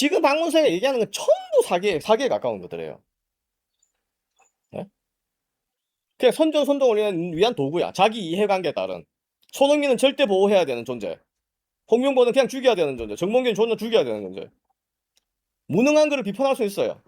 지금 박문서가 얘기하는 건 전부 사기에 가까운 것들이에요. 예? 그냥 선전선동을 위한 도구야. 자기 이해관계에 따른. 손흥민은 절대 보호해야 되는 존재. 홍명보는 그냥 죽여야 되는 존재. 정몽규는 존나 죽여야 되는 존재. 무능한 거를 비판할 수 있어요.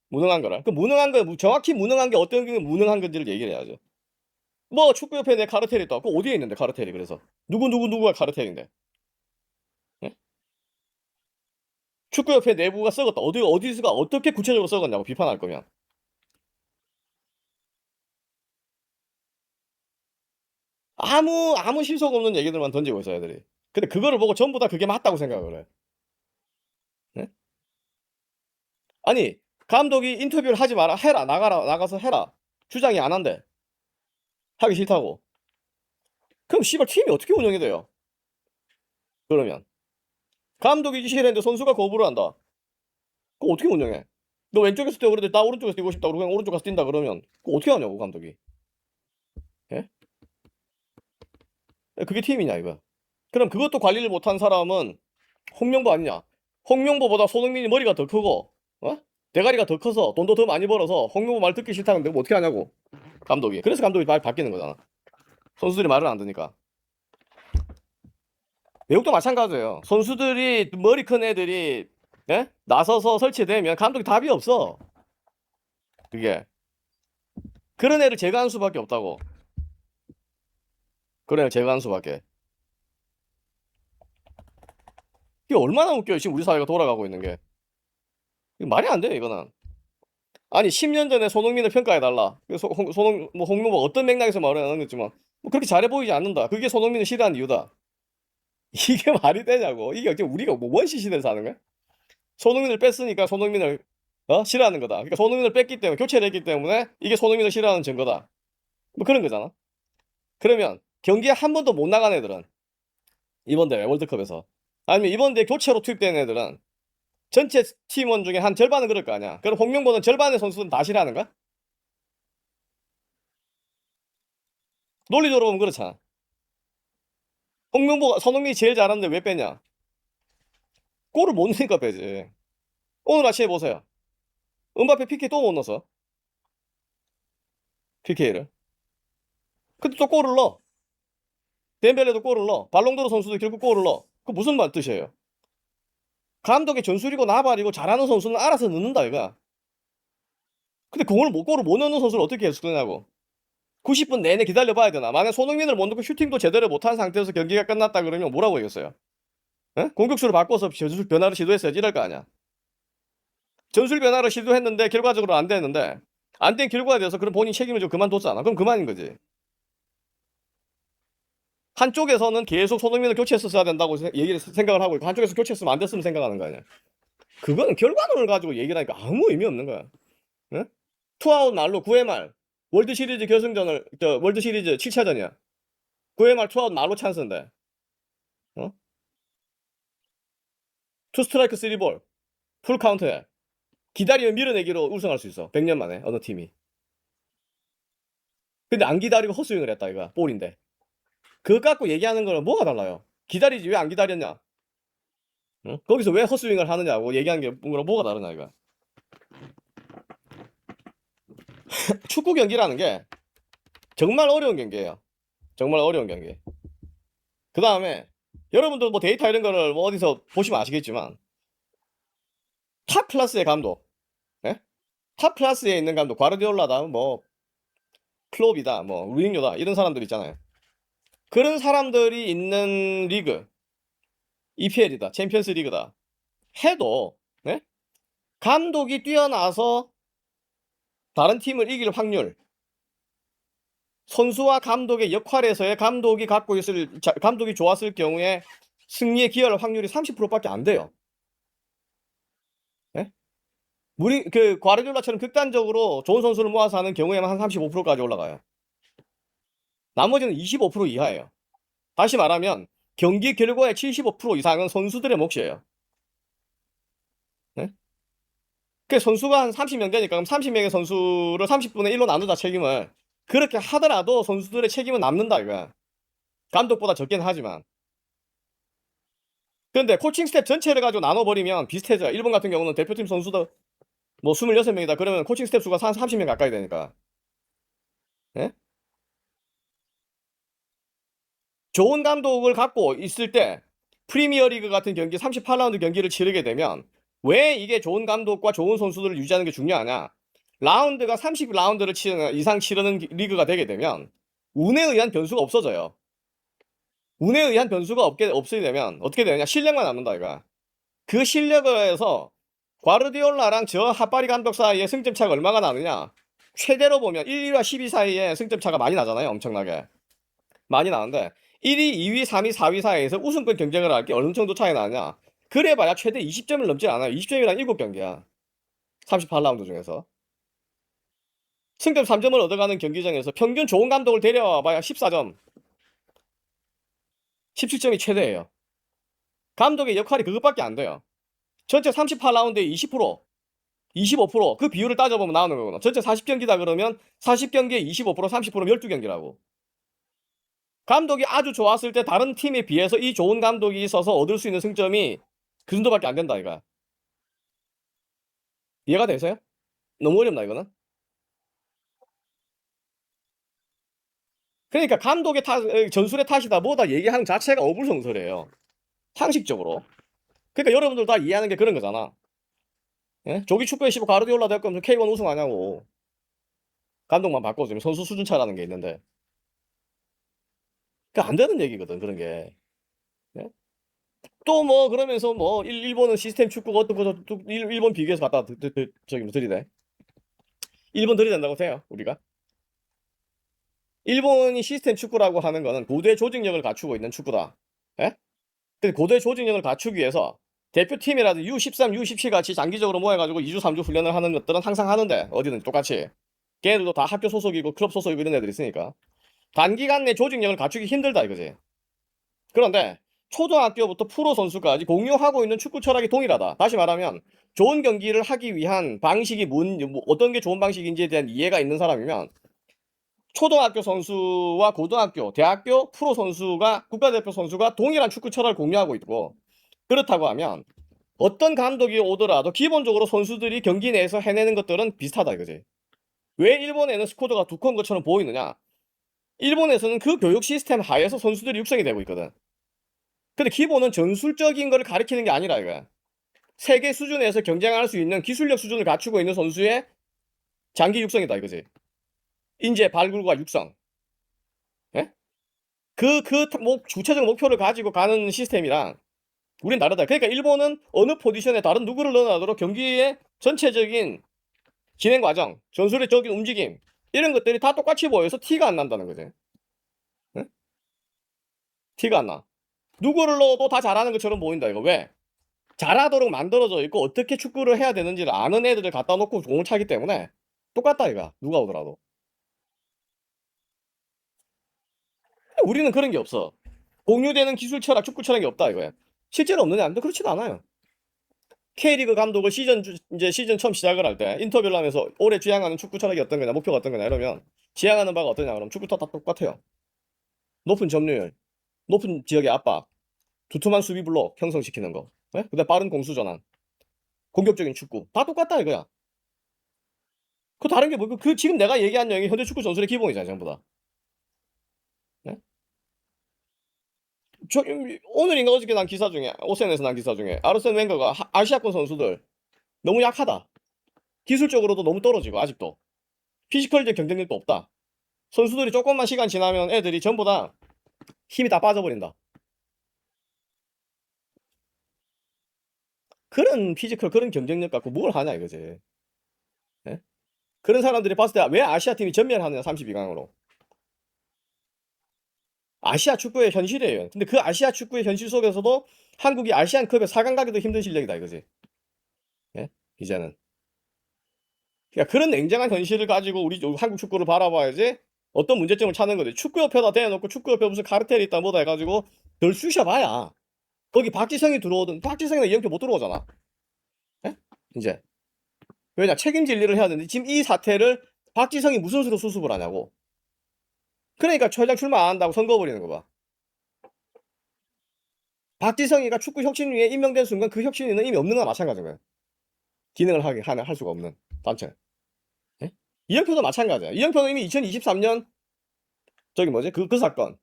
무능한 거를. 그 무능한 거 정확히 무능한 게 어떤 게 무능한 건지를 얘기를 해야죠. 뭐 축구협회 내 카르텔이 있다. 그거 어디에 있는데 카르텔이 그래서. 누구가 카르텔인데. 예? 축구협회 내부가 썩었다. 어디서가 어떻게 구체적으로 썩었냐고 비판할 거면. 아무 실속 없는 얘기들만 던지고 있어 애들이. 근데 그거를 보고 전부 다 그게 맞다고 생각을 해. 네? 아니 감독이 인터뷰를 하지 마라. 해라. 나가서 해라. 주장이 안 한대. 하기 싫다고. 그럼 씨발 팀이 어떻게 운영이 돼요? 그러면. 감독이 지시를 했는데 선수가 거부를 한다. 그거 어떻게 운영해? 너 왼쪽에서 뛰어 그러는데 나 오른쪽에서 뛰고 싶다. 그러면 오른쪽 가서 뛴다 그러면 그거 어떻게 하냐고 감독이. 예? 그게 팀이냐 이거. 그럼 그것도 관리를 못한 사람은 홍명보 아니냐? 홍명보보다 손흥민이 머리가 더 크고 어? 대가리가 더 커서 돈도 더 많이 벌어서 홍명보 말 듣기 싫다는데 뭐 어떻게 하냐고 감독이. 그래서 감독이 말 바뀌는 거잖아. 선수들이 말을 안 듣니까. 외국도 마찬가지예요. 선수들이 머리 큰 애들이 예? 나서서 설치되면 감독이 답이 없어. 그게 그런 애를 제거할 수밖에 없다고. 그런 애를 제거할 수밖에. 이게 얼마나 웃겨요. 지금 우리 사회가 돌아가고 있는 게. 이거 말이 안 돼, 이거는. 아니, 10년 전에 손흥민을 평가해달라. 홍명보가 어떤 맥락에서 말을 하는 거지만, 뭐 그렇게 잘해 보이지 않는다. 그게 손흥민을 싫어하는 이유다. 이게 말이 되냐고. 이게 어째 우리가 뭐 원시 시대를 사는 거야? 손흥민을 뺐으니까 손흥민을 싫어하는 거다. 그러니까 손흥민을 뺐기 때문에, 교체를 했기 때문에 이게 손흥민을 싫어하는 증거다. 뭐 그런 거잖아. 그러면 경기에 한 번도 못 나간 애들은 이번 대회 월드컵에서 아니면 이번 대회 교체로 투입된 애들은 전체 팀원 중에 한 절반은 그럴 거 아니야. 그럼 홍명보는 절반의 선수는 다 싫어하는 거야? 논리적으로 보면 그렇잖아. 홍명보가 손흥민이 제일 잘하는데 왜 빼냐? 골을 못 넣으니까 빼지. 오늘 아침에 보세요. 음바페 PK 또 못 넣었어. PK를. 근데 또 골을 넣어. 덴벨레도 골을 넣어. 발롱도르 선수도 결국 골을 넣어. 그 무슨 말 뜻이에요? 감독의 전술이고 나발이고 잘하는 선수는 알아서 넣는다 이거야. 근데 골을 못 넣는 선수를 어떻게 해석하냐고. 90분 내내 기다려봐야 되나? 만약 손흥민을 못 넣고 슈팅도 제대로 못한 상태에서 경기가 끝났다 그러면 뭐라고 얘기했어요? 공격수를 바꿔서 전술 변화를 시도했어야지 이럴 거 아니야. 전술 변화를 시도했는데 결과적으로 안 됐는데 안 된 결과에 대해서 그럼 본인 책임을 좀 그만뒀잖아. 그럼 그만인 거지. 한쪽에서는 계속 손흥민을 교체했었어야 된다고 생각을 하고 있고 한쪽에서 교체했으면 안 됐으면 생각하는 거 아니야. 그거는 결과론을 가지고 얘기를 하니까 아무 의미 없는 거야. 응? 투아웃 말로 9회 말 월드 시리즈 결승전을 월드 시리즈 7차전이야. 9회 말 투아웃 말로 찬스인데. 어? 투 스트라이크 3볼. 풀 카운트에. 기다리면 밀어내기로 우승할 수 있어. 100년 만에 어느 팀이. 근데 안 기다리고 헛스윙을 했다 이거야. 볼인데. 그거 갖고 얘기하는 거는 뭐가 달라요? 기다리지 왜 안 기다렸냐? 응? 거기서 왜 헛스윙을 하느냐고 얘기하는 게 뭐가 다르냐 이거. 축구 경기라는 게 정말 어려운 경기예요. 정말 어려운 경기. 그 다음에 여러분들 뭐 데이터 이런 거를 뭐 어디서 보시면 아시겠지만 탑 클래스의 감독, 예? 탑 클래스에 있는 감독, 과르디올라다, 뭐 클롭이다, 뭐 루잉요다 이런 사람들 있잖아요. 그런 사람들이 있는 리그, EPL이다, 챔피언스 리그다 해도 네? 감독이 뛰어나서 다른 팀을 이길 확률, 선수와 감독의 역할에서의 감독이 감독이 좋았을 경우에 승리에 기여할 확률이 30%밖에 안 돼요. 네? 그 과르디올라처럼 극단적으로 좋은 선수를 모아서 하는 경우에만 한 35%까지 올라가요. 나머지는 25% 이하예요. 다시 말하면 경기 결과의 75% 이상은 선수들의 몫이에요. 네? 그 선수가 한 30명 되니까 그럼 30명의 선수를 30분의 1로 나누자 책임을. 그렇게 하더라도 선수들의 책임은 남는다 이거야. 감독보다 적긴 하지만. 근데 코칭 스텝 전체를 가지고 나눠버리면 비슷해져요. 일본 같은 경우는 대표팀 선수도 뭐 26명이다 그러면 코칭 스텝 수가 한 30명 가까이 되니까. 예? 좋은 감독을 갖고 있을 때 프리미어 리그 같은 경기 38라운드 경기를 치르게 되면 왜 이게 좋은 감독과 좋은 선수들을 유지하는 게 중요하냐? 라운드가 30라운드를 이상 치르는 리그가 되게 되면 운에 의한 변수가 없어져요. 운에 의한 변수가 없게 되면 어떻게 되느냐? 실력만 남는다 이거야. 그 실력을 해서 과르디올라랑 저 핫바리 감독 사이에 승점 차가 얼마가 나느냐? 최대로 보면 1위와 10위 사이에 승점 차가 많이 나잖아요. 엄청나게. 많이 나는데 1위, 2위, 3위, 4위 사이에서 우승권 경쟁을 할 게 어느 정도 차이 나느냐? 그래봐야 최대 20점을 넘지 않아요. 20점이란 7경기야. 38라운드 중에서. 승점 3점을 얻어가는 경기장에서 평균 좋은 감독을 데려와봐야 14점. 17점이 최대예요. 감독의 역할이 그것밖에 안 돼요. 전체 38라운드에 20%, 25%그 비율을 따져보면 나오는 거구나. 전체 40경기다 그러면 40경기에 25%, 30%면 12경기라고. 감독이 아주 좋았을 때 다른 팀에 비해서 이 좋은 감독이 있어서 얻을 수 있는 승점이 그 정도밖에 안 된다 이거야. 이해가 되세요? 너무 어렵나 이거는? 그러니까 감독의 전술의 탓이다 뭐다 얘기하는 자체가 어불성설이에요. 상식적으로. 그러니까 여러분들 다 이해하는 게 그런 거잖아. 예? 조기 축구에 15 가르디올라 될 거면 K1 우승하냐고. 감독만 바꿔주면 선수 수준 차라는 게 있는데. 그 안 되는 얘기거든 그런 게. 예? 또 뭐 그러면서 뭐 일본은 시스템 축구가 어떻고 일본 비교해서 갖다 저기 뭐 들이대. 일본 들이댄다고 해요 우리가. 일본이 시스템 축구라고 하는 거는 고도의 조직력을 갖추고 있는 축구다. 예? 근데 고도의 조직력을 갖추기 위해서 대표팀이라든지 U13, U17 같이 장기적으로 모여가지고 2주, 3주 훈련을 하는 것들은 항상 하는데 어디든 똑같이. 걔네들도 다 학교 소속이고 클럽 소속이고 이런 애들 있으니까. 단기간 내 조직력을 갖추기 힘들다 이거지. 그런데 초등학교부터 프로 선수까지 공유하고 있는 축구 철학이 동일하다. 다시 말하면 좋은 경기를 하기 위한 방식이 뭐 어떤 게 좋은 방식인지에 대한 이해가 있는 사람이면 초등학교 선수와 고등학교, 대학교 프로 선수가 국가대표 선수가 동일한 축구 철학을 공유하고 있고 그렇다고 하면 어떤 감독이 오더라도 기본적으로 선수들이 경기 내에서 해내는 것들은 비슷하다 이거지. 왜 일본에는 스쿼드가 두꺼운 것처럼 보이느냐? 일본에서는 그 교육 시스템 하에서 선수들이 육성이 되고 있거든. 근데 기본은 전술적인 거를 가리키는 게 아니라 이거야. 세계 수준에서 경쟁할 수 있는 기술력 수준을 갖추고 있는 선수의 장기 육성이다 이거지. 인재 발굴과 육성. 예? 주체적 목표를 가지고 가는 시스템이랑 우린 다르다. 그러니까 일본은 어느 포지션에 다른 누구를 넣어놔도 경기의 전체적인 진행 과정, 전술의 적인 움직임 이런 것들이 다 똑같이 보여서 티가 안 난다는 거지. 응? 티가 안 나. 누구를 넣어도 다 잘하는 것처럼 보인다 이거. 왜? 잘하도록 만들어져 있고 어떻게 축구를 해야 되는지를 아는 애들을 갖다 놓고 공을 차기 때문에 똑같다 이거. 누가 오더라도. 우리는 그런 게 없어. 공유되는 기술 철학, 축구 철학이 없다 이거야. 실제로 없느냐? 근데 그렇지도 않아요. K리그 감독을 이제 시즌 처음 시작을 할 때 인터뷰를 하면서 올해 지향하는 축구 철학이 어떤 거냐, 목표가 어떤 거냐 이러면 지향하는 바가 어떠냐 그러면 축구 다 똑같아요. 높은 점유율, 높은 지역의 압박, 두툼한 수비 블록 형성시키는 거, 예? 그다음 빠른 공수 전환, 공격적인 축구 다 똑같다 이거야. 그 다른 게 뭐? 그 지금 내가 얘기한 내용이 현대 축구 전술의 기본이잖아 전부 다. 예? 오늘인가 어저께 난 기사 중에 오센에서 난 기사 중에 아르센 wen거가 아시아권 선수들 너무 약하다. 기술적으로도 너무 떨어지고 아직도 피지컬적 경쟁력도 없다. 선수들이 조금만 시간 지나면 애들이 전부 다 힘이 다 빠져버린다. 그런 피지컬, 그런 경쟁력 갖고 뭘 하냐 이거지. 예? 그런 사람들이 봤을 때 왜 아시아 팀이 전멸하느냐 32강으로. 아시아 축구의 현실이에요. 근데 그 아시아 축구의 현실 속에서도 한국이 아시안컵에 4강 가기도 힘든 실력이다 이거지. 예? 이제는. 그러니까 그런 냉정한 현실을 가지고 우리 한국 축구를 바라봐야지 어떤 문제점을 찾는 거지. 축구협회다 대놓고 축구협회 무슨 카르텔이 있다 뭐다 해가지고 덜 쑤셔봐야 거기 박지성이 들어오든 박지성이나 이영표 못 들어오잖아. 예? 이제 왜냐 책임질 일을 해야 되는데 지금 이 사태를 박지성이 무슨 수로 수습을 하냐고. 그러니까 최장 출마 안 한다고 선거 버리는 거 봐. 박지성이가 축구 혁신위에 임명된 순간 그 혁신위는 이미 없는 거나 마찬가지인 거야. 기능을 할 수가 없는 단체. 예? 이영표도 마찬가지야. 이영표는 이미 2023년 저기 뭐지? 그 사건.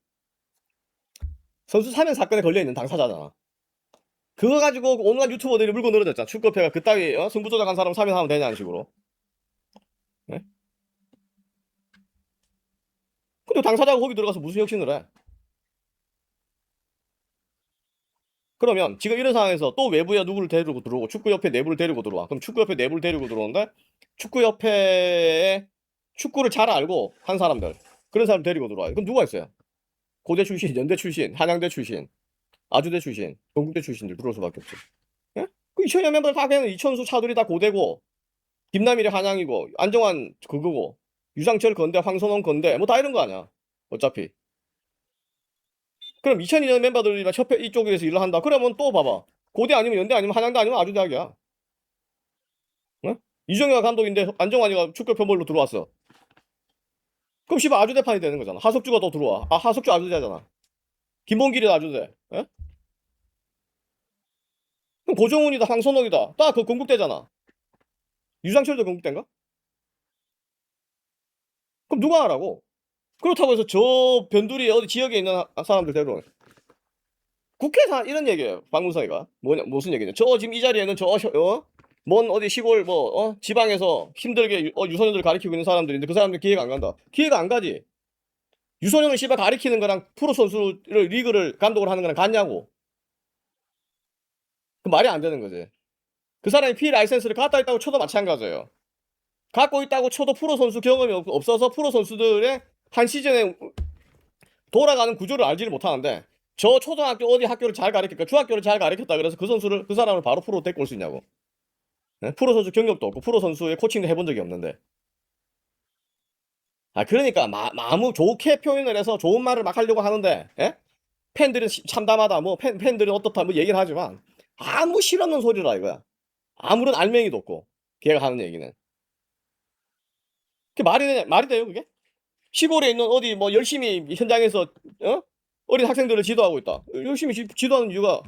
선수 사면 사건에 걸려 있는 당사자잖아. 그거 가지고 온갖 유튜버들이 물고 늘어졌잖아. 축구협회가 그따위 승부 조작한 사람 사면하면 되냐는 식으로. 예? 근데 당사자가 거기 들어가서 무슨 혁신을 해? 그러면 지금 이런 상황에서 또 외부에 누구를 데리고 들어오고 축구협회 내부를 데리고 들어와. 그럼 축구협회 내부를 데리고 들어오는데 축구협회에 축구를 잘 알고 한 사람들 그런 사람 데리고 들어와. 그럼 누가 있어요? 고대 출신, 연대 출신, 한양대 출신, 아주대 출신, 동국대 출신들 들어올 수밖에 없지. 예? 그 2000년 멤버 다 그냥 이천수 차돌이 다 고대고 김남일이 한양이고 안정환 그거고 유상철 건대, 황선홍 건대 뭐 다 이런 거 아니야. 어차피. 그럼 2002년 멤버들이 협회 이쪽에서 일을 한다. 그러면 또 봐봐. 고대 아니면 연대 아니면 한양대 아니면 아주대학이야. 응? 이정효가 감독인데 안정환이가 축구협회별로 들어왔어. 그럼 씨발 아주대판이 되는 거잖아. 하석주가 또 들어와. 아 하석주 아주대잖아. 김봉길이 아주대. 예? 그럼 고정훈이다 황선홍이다. 딱 그 건국대잖아. 유상철도 건국대인가? 그럼 누가 하라고? 그렇다고 해서 저 변두리 어디 지역에 있는 사람들 데려오. 국회에서 이런 얘기예요. 박문성이가 뭐냐 무슨 얘기냐? 저 지금 이 자리에는 먼 어디 시골 지방에서 힘들게 유소년들 가리키고 있는 사람들인데 그 사람들 기회가 안 간다. 기회가 안 가지. 유소년을 씨발 가리키는 거랑 프로 선수를 리그를 감독을 하는 거랑 같냐고. 그 말이 안 되는 거지. 그 사람이 P 라이센스를 갖다 있다고 쳐도 마찬가지예요. 갖고 있다고 쳐도 프로 선수 경험이 없어서 프로 선수들의 한 시즌에 돌아가는 구조를 알지를 못하는데 저 초등학교 어디 학교를 잘 가르쳤까 중학교를 잘 가르쳤다 그래서 그 사람을 바로 프로 데리고 올 수 있냐고. 네? 프로 선수 경력도 없고 프로 선수의 코칭도 해본 적이 없는데. 아 그러니까 아무 좋게 표현을 해서 좋은 말을 막 하려고 하는데 예? 팬들은 참담하다 뭐 팬들은 어떻다 뭐 얘기를 하지만 아무 실없는 소리라 이거야. 아무런 알맹이도 없고 걔가 하는 얘기는. 그게 말이 돼요 그게? 시골에 있는 어디 뭐 열심히 현장에서 어린 학생들을 지도하고 있다. 열심히 지도하는 이유가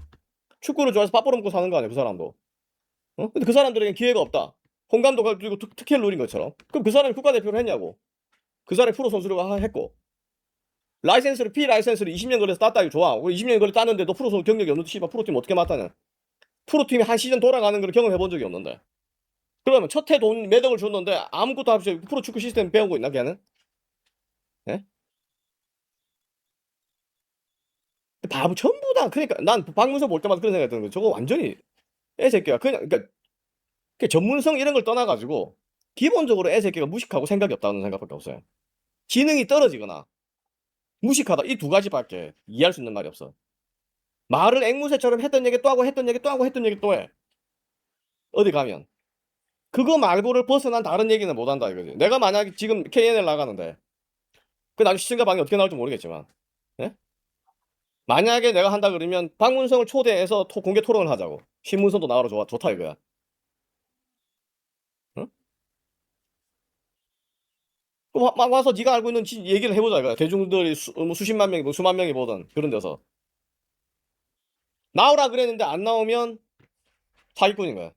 축구를 좋아해서 밥 벌어먹고 사는 거 아니야 그 사람도. 근데 그 사람들에겐 기회가 없다. 홍 감독가 그리고 특혜를 누린 것처럼. 그럼 그 사람이 국가대표를 했냐고. 그 사람이 프로 선수를 했고. 라이센스를 P 라이센스를 20년 걸려서 땄다 이거 좋아. 20년 걸려 땄는데 너 프로 선수 경력이 없는데 씨발 프로팀 어떻게 맡다냐. 프로팀이 한 시즌 돌아가는 걸 경험해 본 적이 없는데. 그러면 첫 해 돈 몇 억을 줬는데 아무것도 없이 프로 축구 시스템 배우고 있나 걔는? 예? 바보 전부 다 그러니까 난 박문서 볼 때마다 그런 생각이 드는 거야. 저거 완전히 애새끼야. 그러니까 전문성 이런 걸 떠나가지고 기본적으로 애새끼가 무식하고 생각이 없다는 생각밖에 없어요. 지능이 떨어지거나 무식하다 이 두 가지밖에 이해할 수 있는 말이 없어. 말을 앵무새처럼 했던 얘기 또 하고 했던 얘기 또 하고 했던 얘기 또 해. 어디 가면 그거 말고를 벗어난 다른 얘기는 못 한다 이거지. 내가 만약에 지금 KNL 나가는데 그 나중에 시청자 방이 어떻게 나올지 모르겠지만 예? 만약에 내가 한다 그러면 박문성을 초대해서 공개 토론을 하자고. 신문선도 나가러 좋다 이거야. 응? 그럼 막 와서 네가 알고 있는 얘기를 해보자 이거야. 대중들이 뭐 수십만 명이 뭐 수만 명이 보던 그런 데서 나오라 그랬는데 안 나오면 사기꾼인 거야.